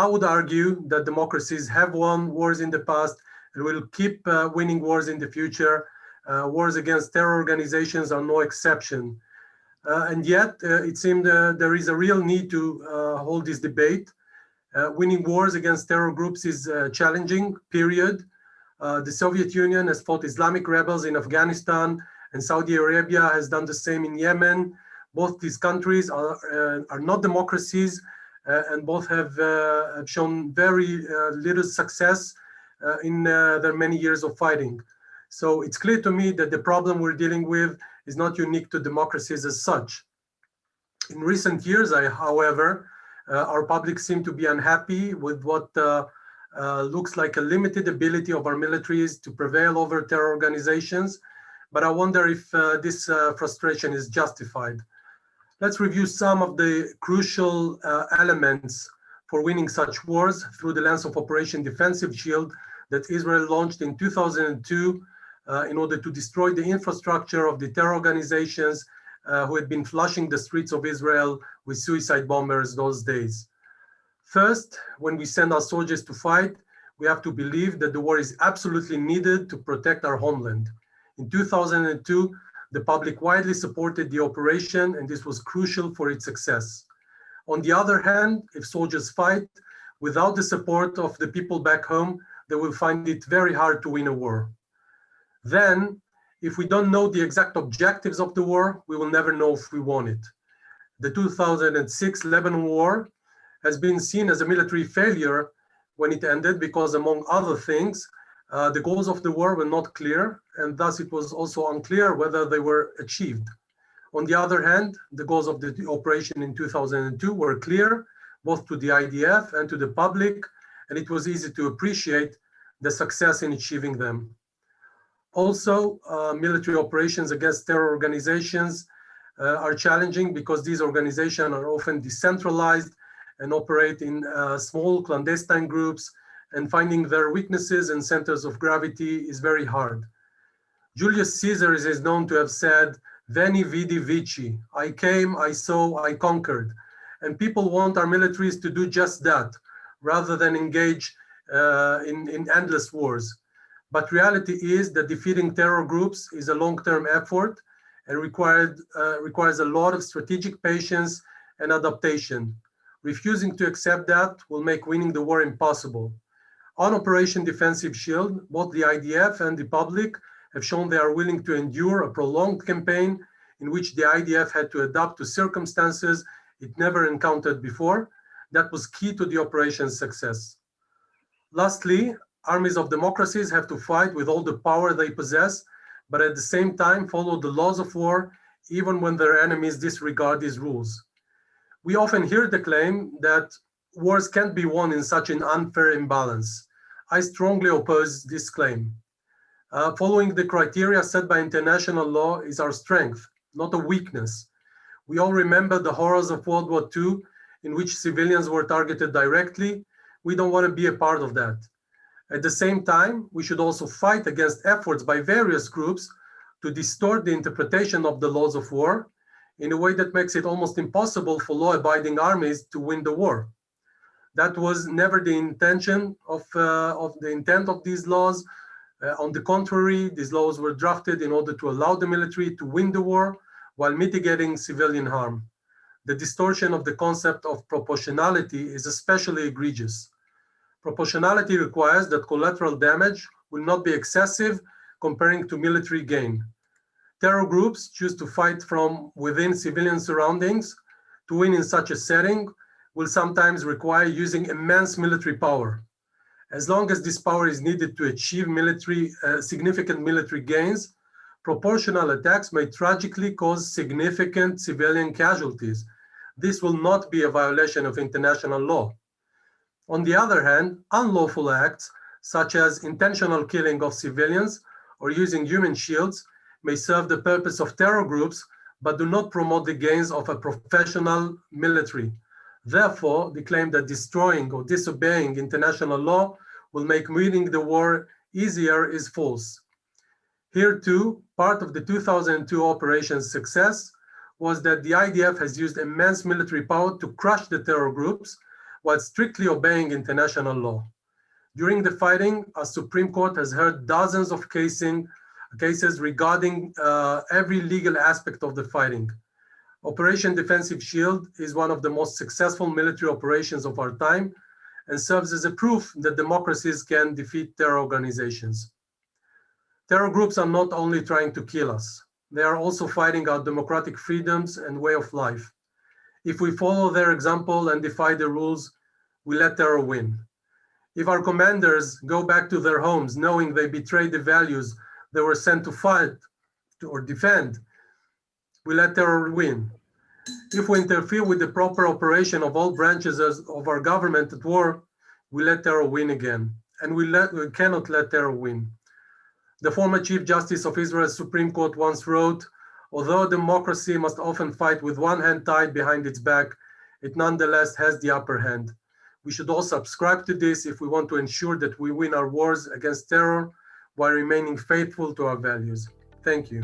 I would argue that democracies have won wars in the past and will keep winning wars in the future. Wars against terror organizations are no exception. And yet, it seems there is a real need to hold this debate. Winning wars against terror groups is challenging, period. The Soviet Union has fought Islamic rebels in Afghanistan, and Saudi Arabia has done the same in Yemen. Both these countries are not democracies, and both have shown very little success in their many years of fighting. So it's clear to me that the problem we're dealing with is not unique to democracies as such. In recent years, however, our public seem to be unhappy with what looks like a limited ability of our militaries to prevail over terror organizations. But I wonder if this frustration is justified. Let's review some of the crucial elements for winning such wars through the lens of Operation Defensive Shield that Israel launched in 2002 in order to destroy the infrastructure of the terror organizations who had been flushing the streets of Israel with suicide bombers those days. First, when we send our soldiers to fight, we have to believe that the war is absolutely needed to protect our homeland. In 2002, the public widely supported the operation, and this was crucial for its success. On the other hand, if soldiers fight without the support of the people back home, they will find it very hard to win a war. Then, if we don't know the exact objectives of the war, we will never know if we won it. The 2006 Lebanon War has been seen as a military failure when it ended because, among other things, the goals of the war were not clear, and thus it was also unclear whether they were achieved. On the other hand, the goals of the operation in 2002 were clear, both to the IDF and to the public, and it was easy to appreciate the success in achieving them. Also, military operations against terror organizations are challenging because these organizations are often decentralized and operate in small clandestine groups, and finding their weaknesses and centers of gravity is very hard. Julius Caesar is known to have said, "Veni, vidi, vici," I came, I saw, I conquered. And people want our militaries to do just that, rather than engage in endless wars. But reality is that defeating terror groups is a long-term effort and requires a lot of strategic patience and adaptation. Refusing to accept that will make winning the war impossible. On Operation Defensive Shield, both the IDF and the public have shown they are willing to endure a prolonged campaign in which the IDF had to adapt to circumstances it never encountered before. That was key to the operation's success. Lastly, armies of democracies have to fight with all the power they possess, but at the same time follow the laws of war, even when their enemies disregard these rules. We often hear the claim that wars can't be won in such an unfair imbalance. I strongly oppose this claim. Following the criteria set by international law is our strength, not a weakness. We all remember the horrors of World War II, in which civilians were targeted directly. We don't want to be a part of that. At the same time, we should also fight against efforts by various groups to distort the interpretation of the laws of war in a way that makes it almost impossible for law-abiding armies to win the war. That was never the intention of the intent of these laws. On the contrary, these laws were drafted in order to allow the military to win the war while mitigating civilian harm. The distortion of the concept of proportionality is especially egregious. Proportionality requires that collateral damage will not be excessive comparing to military gain. Terror groups choose to fight from within civilian surroundings. To win in such a setting will sometimes require using immense military power. As long as this power is needed to achieve significant military gains, proportional attacks may tragically cause significant civilian casualties. This will not be a violation of international law. On the other hand, unlawful acts, such as intentional killing of civilians or using human shields, may serve the purpose of terror groups, but do not promote the gains of a professional military. Therefore, the claim that destroying or disobeying international law will make winning the war easier is false. Here too, part of the 2002 operation's success was that the IDF has used immense military power to crush the terror groups, while strictly obeying international law. During the fighting, our Supreme Court has heard dozens of cases regarding every legal aspect of the fighting. Operation Defensive Shield is one of the most successful military operations of our time and serves as a proof that democracies can defeat terror organizations. Terror groups are not only trying to kill us, they are also fighting our democratic freedoms and way of life. If we follow their example and defy the rules, we let terror win. If our commanders go back to their homes knowing they betrayed the values they were sent to fight or defend, we let terror win. If we interfere with the proper operation of all branches of our government at war, we let terror win again. And we cannot let terror win. The former Chief Justice of Israel's Supreme Court once wrote, "Although a democracy must often fight with one hand tied behind its back, it nonetheless has the upper hand." We should all subscribe to this if we want to ensure that we win our wars against terror while remaining faithful to our values. Thank you.